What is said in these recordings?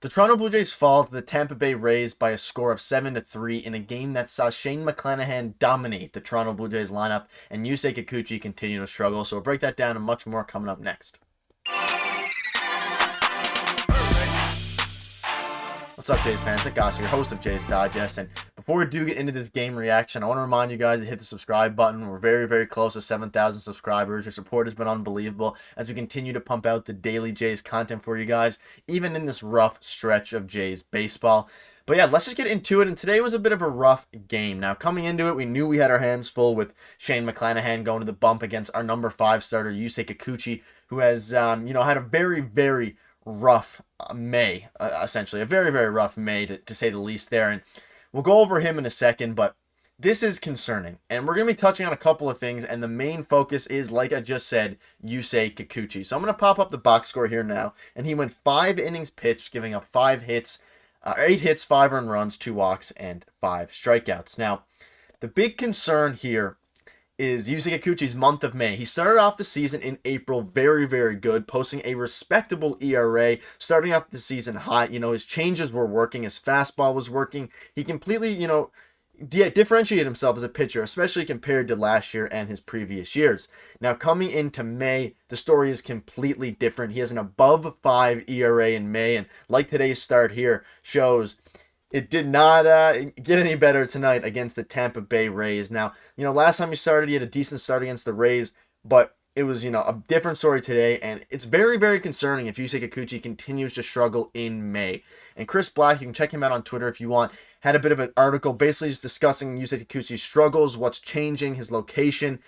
The Toronto Blue Jays fall to the Tampa Bay Rays by a score of 7-3 in a game that saw Shane McClanahan dominate the Toronto Blue Jays lineup and Yusei Kikuchi continue to struggle. So we'll break that down and much more coming up next. What's up, Jays fans? It's Gosse, your host of Jays Digest. And before we do get into this game reaction, I want to remind you guys to hit the subscribe button. We're very, very close to 7,000 subscribers. Your support has been unbelievable as we continue to pump out the daily Jays content for you guys, even in this rough stretch of Jays baseball. But yeah, let's just get into it. And today was a bit of a rough game. Now, coming into it, we knew we had our hands full with Shane McClanahan going to the bump against our number 5 starter, Yusei Kikuchi, who has, had a very, very rough May, essentially. A very, very rough May, to say the least there. And we'll go over him in a second, but this is concerning. And we're going to be touching on a couple of things, and the main focus is, like I just said, Yusei Kikuchi. So I'm going to pop up the box score here now, and he went 5 innings pitched, giving up 8 hits, 5 earned runs, 2 walks, and 5 strikeouts. Now, the big concern here is Yusei Kikuchi's month of May. He started off the season in April very, very good, posting a respectable ERA, starting off the season hot. His changes were working, his fastball was working. He completely, differentiated himself as a pitcher, especially compared to last year and his previous years. Now, coming into May, the story is completely different. He has an above 5 ERA in May, and like today's start here shows, it did not get any better tonight against the Tampa Bay Rays. Now, last time he started, he had a decent start against the Rays, but it was, a different story today, and it's very, very concerning if Yusei Kikuchi continues to struggle in May. And Chris Black, you can check him out on Twitter if you want, had a bit of an article basically just discussing Yusei Kikuchi's struggles, what's changing, his location,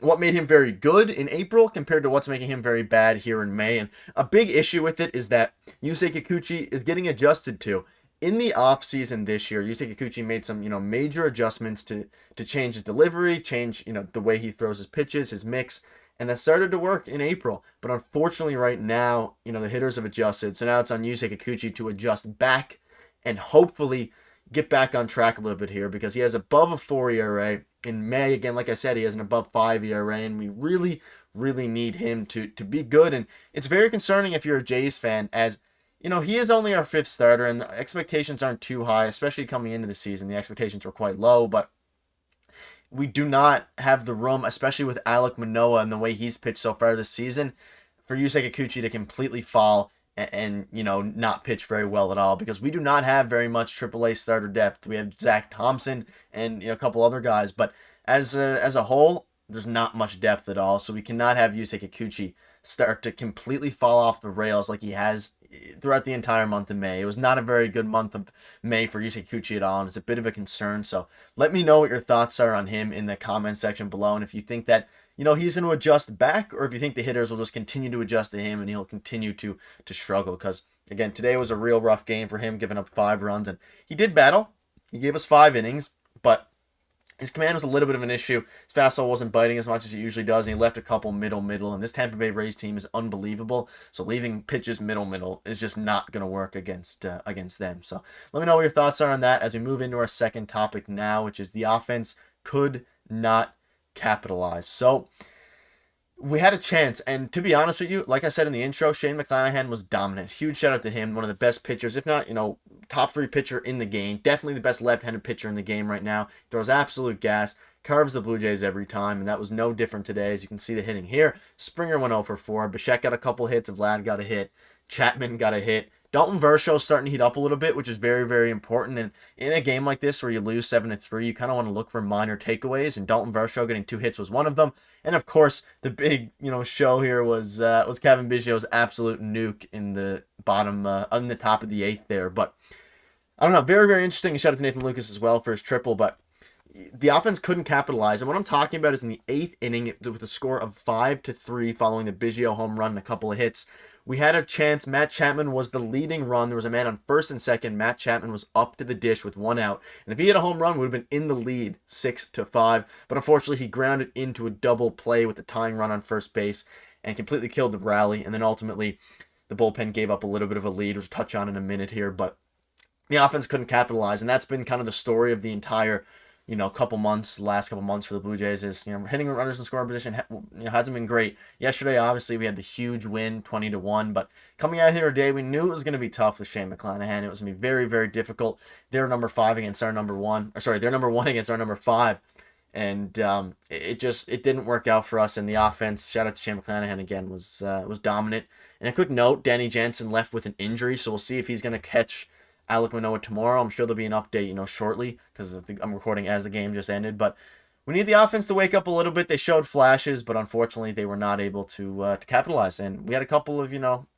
what made him very good in April compared to what's making him very bad here in May. And a big issue with it is that Yusei Kikuchi is getting adjusted to. In the offseason this year, Yusei Kikuchi made some, major adjustments to change his delivery, change, the way he throws his pitches, his mix, and that started to work in April. But unfortunately right now, the hitters have adjusted. So now it's on Yusei Kikuchi to adjust back and hopefully get back on track a little bit here, because he has above a 4 ERA. In May, again, like I said, he has an above 5 ERA, and we really, really need him to be good. And it's very concerning if you're a Jays fan, as, he is only our 5th starter, and the expectations aren't too high, especially coming into the season. The expectations were quite low, but we do not have the room, especially with Alek Manoah and the way he's pitched so far this season, for Yusei Kikuchi to completely fall and not pitch very well at all, because we do not have very much AAA starter depth. We have Zach Thompson and a couple other guys, but as a whole, there's not much depth at all. So we cannot have Yusei Kikuchi start to completely fall off the rails like he has throughout the entire month of May. It was not a very good month of May for Yusei Kikuchi at all, and it's a bit of a concern. So let me know what your thoughts are on him in the comment section below, and if you think that he's going to adjust back, or if you think the hitters will just continue to adjust to him and he'll continue to struggle. Because, again, today was a real rough game for him, giving up 5 runs. And he did battle. He gave us 5 innings, but his command was a little bit of an issue. His fastball wasn't biting as much as it usually does, and he left a couple middle. And this Tampa Bay Rays team is unbelievable. So leaving pitches middle is just not going to work against them. So let me know what your thoughts are on that as we move into our second topic now, which is the offense could not capitalize. So we had a chance, and to be honest with you, like I said in the intro, Shane McClanahan was dominant. Huge shout out to him, one of the best pitchers, if not, top 3 pitcher in the game. Definitely the best left-handed pitcher in the game right now. Throws absolute gas, carves the Blue Jays every time, and that was no different today. As you can see the hitting here, Springer went 0 for 4, Bichette got a couple hits, Vlad got a hit, Chapman got a hit. Dalton Varsho's starting to heat up a little bit, which is very, very important. And in a game like this where you lose 7-3, you kind of want to look for minor takeaways. And Dalton Varsho getting 2 hits was one of them. And of course, the big show here was Kevin Biggio's absolute nuke in the bottom, on the top of the 8th there. But I don't know, very, very interesting. And shout out to Nathan Lucas as well for his triple. But the offense couldn't capitalize. And what I'm talking about is in the 8th inning with a score of 5-3 following the Biggio home run and a couple of hits. We had a chance. Matt Chapman was the leading run. There was a man on first and second. Matt Chapman was up to the dish with 1 out. And if he had a home run, we would have been in the lead 6-5. But unfortunately, he grounded into a double play with the tying run on first base and completely killed the rally. And then ultimately, the bullpen gave up a little bit of a lead, which we'll touch on in a minute here. But the offense couldn't capitalize. And that's been kind of the story of the entire couple months, last couple months for the Blue Jays is, hitting runners in scoring position, hasn't been great. Yesterday, obviously, we had the huge win, 20-1, but coming out here today, we knew it was going to be tough with Shane McClanahan. It was going to be very, very difficult. They're number 5 against our number 1, or sorry, they're number 1 against our number 5. And it didn't work out for us in the offense. Shout out to Shane McClanahan again, was dominant. And a quick note, Danny Jansen left with an injury, so we'll see if he's going to catch Alek Manoah tomorrow. I'm sure there'll be an update, shortly, because I'm recording as the game just ended. But we need the offense to wake up a little bit. They showed flashes, but unfortunately they were not able to capitalize. And we had a couple of,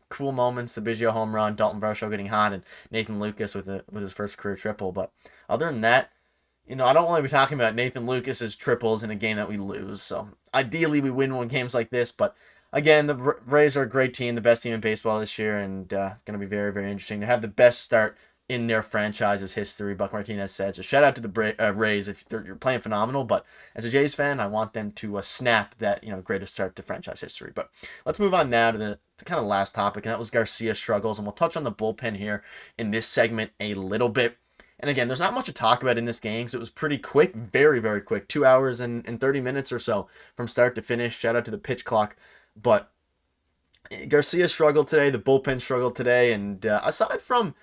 cool moments. The Biggio home run, Dalton Varsho getting hot, and Nathan Lucas with his first career triple. But other than that, I don't want to be talking about Nathan Lucas's triples in a game that we lose. So ideally we win one games like this, but again, the Rays are a great team, the best team in baseball this year, and going to be very, very interesting. They have the best start in their franchise's history, Buck Martinez said. So shout out to the Rays if you're playing phenomenal. But as a Jays fan, I want them to snap that greatest start to franchise history. But let's move on now to the kind of last topic, and that was Garcia struggles, and we'll touch on the bullpen here in this segment a little bit. And again, there's not much to talk about in this game because it was pretty quick, very, very quick, 2 hours and 30 minutes or so from start to finish. Shout out to the pitch clock. But Garcia struggled today, the bullpen struggled today, and aside from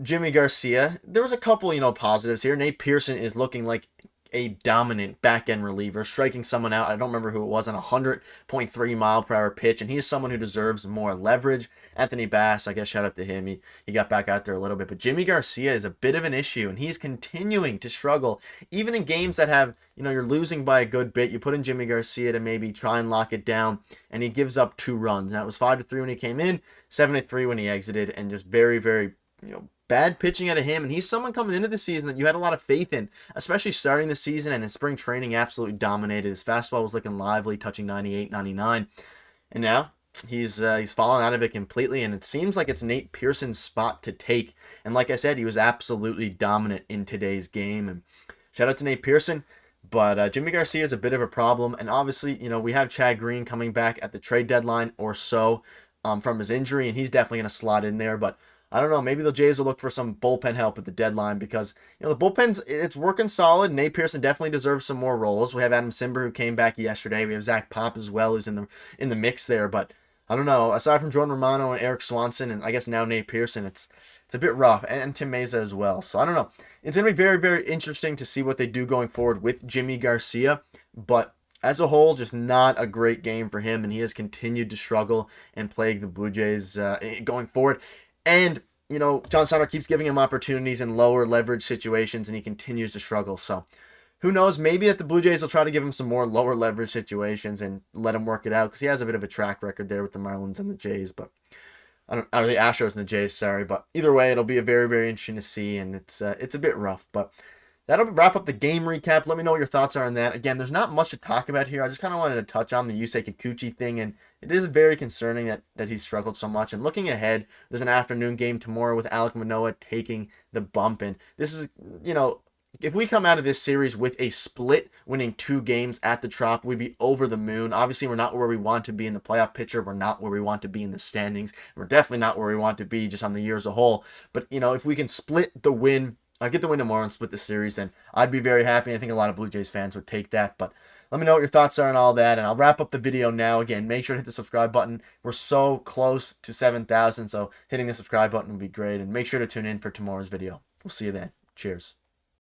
Jimmy Garcia, there was a couple positives here. Nate Pearson is looking like a dominant back-end reliever, striking someone out. I don't remember who it was, on a 100.3 mile per hour pitch, and he is someone who deserves more leverage. Anthony Bass, I guess, shout out to him. He got back out there a little bit, but Jimmy Garcia is a bit of an issue, and he's continuing to struggle, even in games that have, you're losing by a good bit. You put in Jimmy Garcia to maybe try and lock it down, and he gives up 2 runs. Now, it was 5-3 when he came in, 7-3 when he exited, and just very, very, bad pitching out of him. And he's someone coming into the season that you had a lot of faith in, especially starting the season, and in spring training absolutely dominated. His fastball was looking lively, touching 98, 99. And now he's fallen out of it completely, and it seems like it's Nate Pearson's spot to take. And like I said, he was absolutely dominant in today's game. And shout out to Nate Pearson. But Jimmy Garcia is a bit of a problem. And obviously, we have Chad Green coming back at the trade deadline or so from his injury, and he's definitely going to slot in there. But I don't know, maybe the Jays will look for some bullpen help at the deadline because, the bullpen's, it's working solid. Nate Pearson definitely deserves some more roles. We have Adam Simber, who came back yesterday. We have Zach Pop as well, who's in the mix there. But I don't know, aside from Jordan Romano and Eric Swanson, and I guess now Nate Pearson, it's a bit rough. And Tim Meza as well. So I don't know. It's going to be very, very interesting to see what they do going forward with Jimmy Garcia. But as a whole, just not a great game for him, and he has continued to struggle and plague the Blue Jays going forward. And, John Steiner keeps giving him opportunities in lower leverage situations, and he continues to struggle. So, who knows? Maybe that the Blue Jays will try to give him some more lower leverage situations and let him work it out, because he has a bit of a track record there with the Marlins and the Jays, but or the Astros and the Jays, sorry. But either way, it'll be a very, very interesting to see, and it's a bit rough. But that'll wrap up the game recap. Let me know what your thoughts are on that. Again, there's not much to talk about here. I just kind of wanted to touch on the Yusei Kikuchi thing, and it is very concerning that he's struggled so much. And looking ahead, there's an afternoon game tomorrow with Alek Manoah taking the bump. And this is, if we come out of this series with a split, winning 2 games at the Trop, we'd be over the moon. Obviously, we're not where we want to be in the playoff picture. We're not where we want to be in the standings. We're definitely not where we want to be just on the year as a whole. But, if we can split the win, get the win tomorrow and split the series, then I'd be very happy. I think a lot of Blue Jays fans would take that. But let me know what your thoughts are on all that, and I'll wrap up the video now. Again, make sure to hit the subscribe button. We're so close to 7,000, so hitting the subscribe button would be great. And make sure to tune in for tomorrow's video. We'll see you then. Cheers.